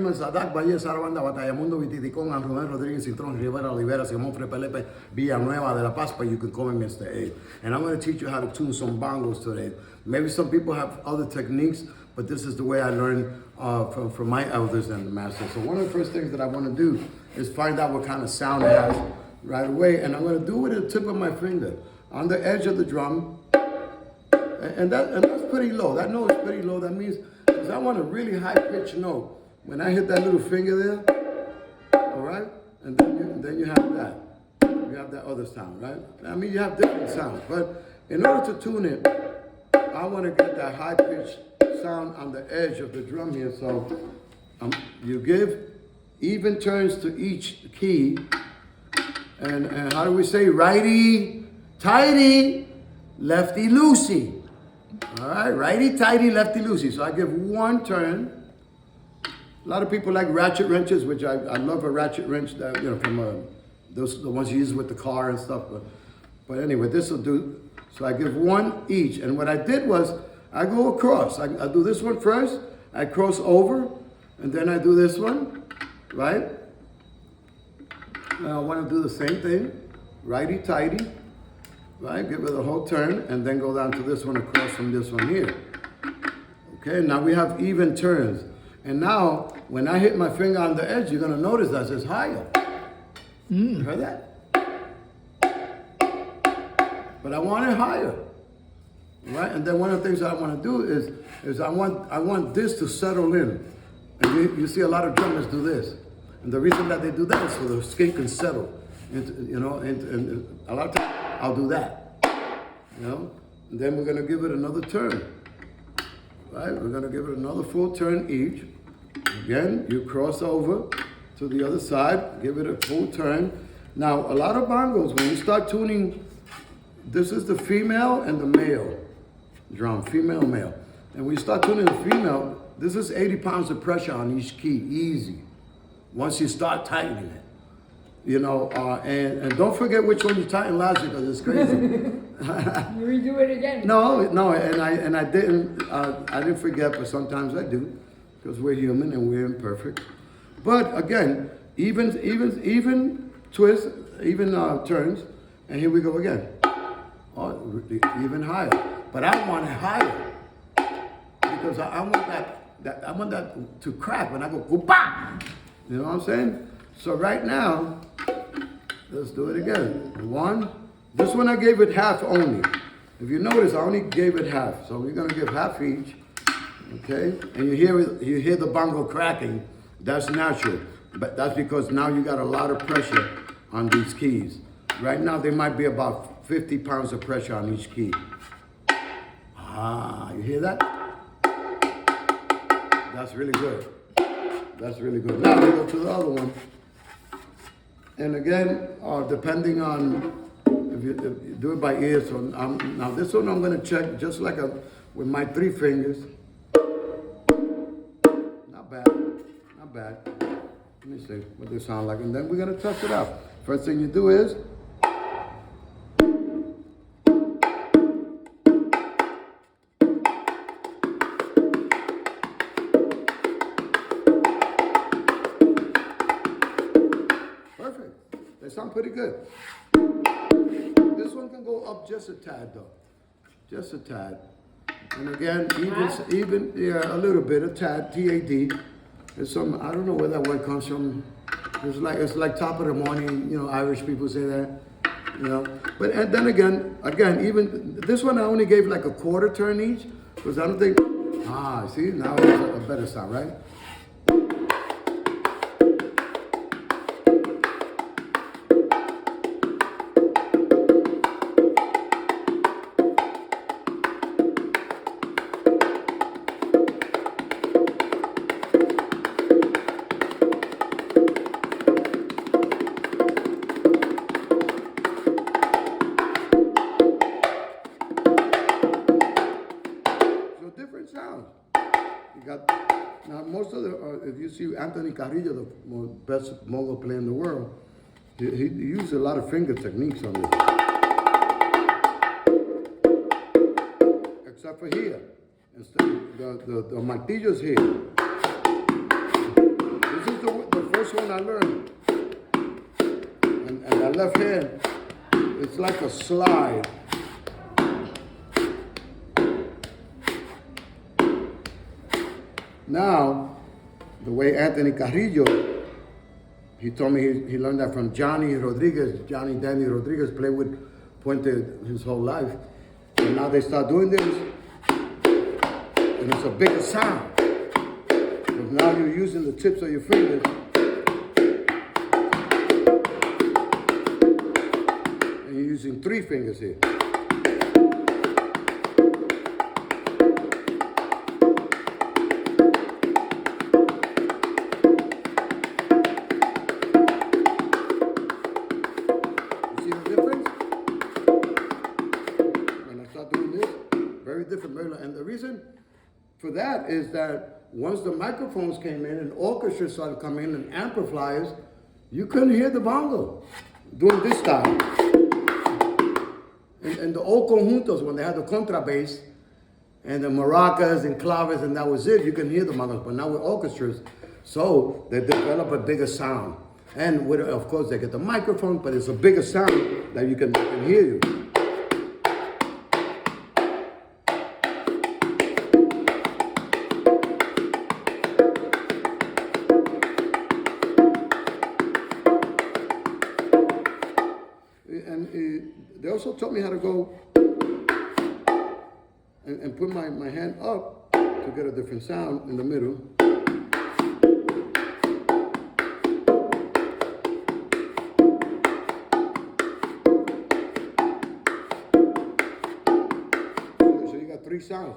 name is Adak Valle Sarabanda Batayamundo Vititicón, I'm Ruben Rodriguez Sr, Rivera Olivera, Simón Frepelepe, Villanueva de La Paz, but you can call me Mr. A. And I'm going to teach you how to tune some bongos today. Maybe some people have other techniques, but this is the way I learned from my elders and the masters. So one of the first things that I want to do is find out what kind of sound it has right away. And I'm going to do it with the tip of my finger on the edge of the drum. And that's pretty low. That note is pretty low. That means, because I want a really high pitched note. When I hit that little finger there, all right? And then you have that. You have that other sound, right? I mean, you have different sounds. But in order to tune it, I want to get that high pitched sound on the edge of the drum here. So you give even turns to each key. And how do we say? Righty, tighty, lefty, loosey. All right, righty, tighty, lefty, loosey. So I give one turn. A lot of people like ratchet wrenches, which I love a ratchet wrench that, you know, from those the ones you use with the car and stuff. But anyway, this will do. So I give one each. And what I did was I go across. I do this one first. I cross over, and then I do this one, right? Now I want to do the same thing, righty, tighty. Right, give it a whole turn, and then go down to this one across from this one here. Okay, now we have even turns. And now, when I hit my finger on the edge, you're gonna notice that it says higher. You heard that? But I want it higher, right? And then one of the things that I wanna do is I want this to settle in. And you see a lot of drummers do this. And the reason that they do that is so the skin can settle. And a lot of times, I'll do that, you know, and then we're going to give it another turn, right? We're going to give it another full turn each. Again, you cross over to the other side, give it a full turn. Now, a lot of bongos, when you start tuning, this is the female and the male drum, female, male. And when you start tuning the female, this is 80 pounds of pressure on each key, easy, once you start tightening it. You know, and don't forget which one you tighten last year, because it's crazy. You redo it again. No, and I didn't forget, but sometimes I do, because we're human and we're imperfect. But again, even twists, even turns, and here we go again. Oh, even higher. But I want it higher, because I want that to crack when I go bam. You know what I'm saying? So right now, let's do it again. One. This one I gave it half only. If you notice, I only gave it half. So we're gonna give half each. Okay? And you hear the bongo cracking. That's natural. But that's because now you got a lot of pressure on these keys. Right now there might be about 50 pounds of pressure on each key. Ah, you hear that? That's really good. That's really good. Now we go to the other one. And again, depending on if you do it by ear, so now this one I'm going to check just like with my 3 fingers. Not bad, not bad. Let me see what they sound like, and then we're going to test it out. First thing you do is they sound pretty good. This one can go up just a tad though. Just a tad. And again, even yeah, a little bit, a tad, T-A-D. There's some, I don't know where that word comes from. It's like top of the morning, you know, Irish people say that. You know. But and then again, even this one I only gave like a quarter turn each, because I don't think, see, now it's a better sound, right? Different sounds. You got now most of the if you see Anthony Carrillo, the best bongo player in the world, he uses a lot of finger techniques on this. Except for here, instead the martillo's here. one I learned. And that left hand, it's like a slide. Now, the way Anthony Carrillo, he told me he learned that from Johnny Danny Rodriguez, played with Puente his whole life. And now they start doing this, and it's a bigger sound. Because now you're using the tips of your fingers. And you're using 3 fingers here. Different. And the reason for that is that once the microphones came in and orchestras started coming in and amplifiers, you couldn't hear the bongo doing this style. And the old conjuntos, when they had the contrabass and the maracas and claves, and that was it, you can hear the bongos. But now with orchestras, so they develop a bigger sound. And with, of course, they get the microphone, but it's a bigger sound that you can hear you. They also taught me how to go and put my hand up to get a different sound in the middle. So you got 3 sounds.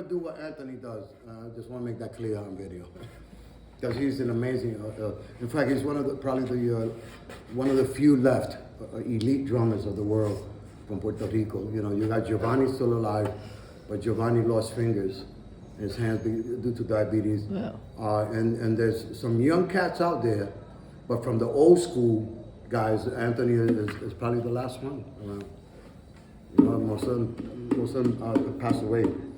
Do what Anthony does. I just want to make that clear on video, because he's an amazing. In fact, he's one of the few left elite drummers of the world from Puerto Rico. You know, you got Giovanni still alive, but Giovanni lost fingers, his hands due to diabetes. Wow. And there's some young cats out there, but from the old school guys, Anthony is probably the last one around. You know, my son passed away.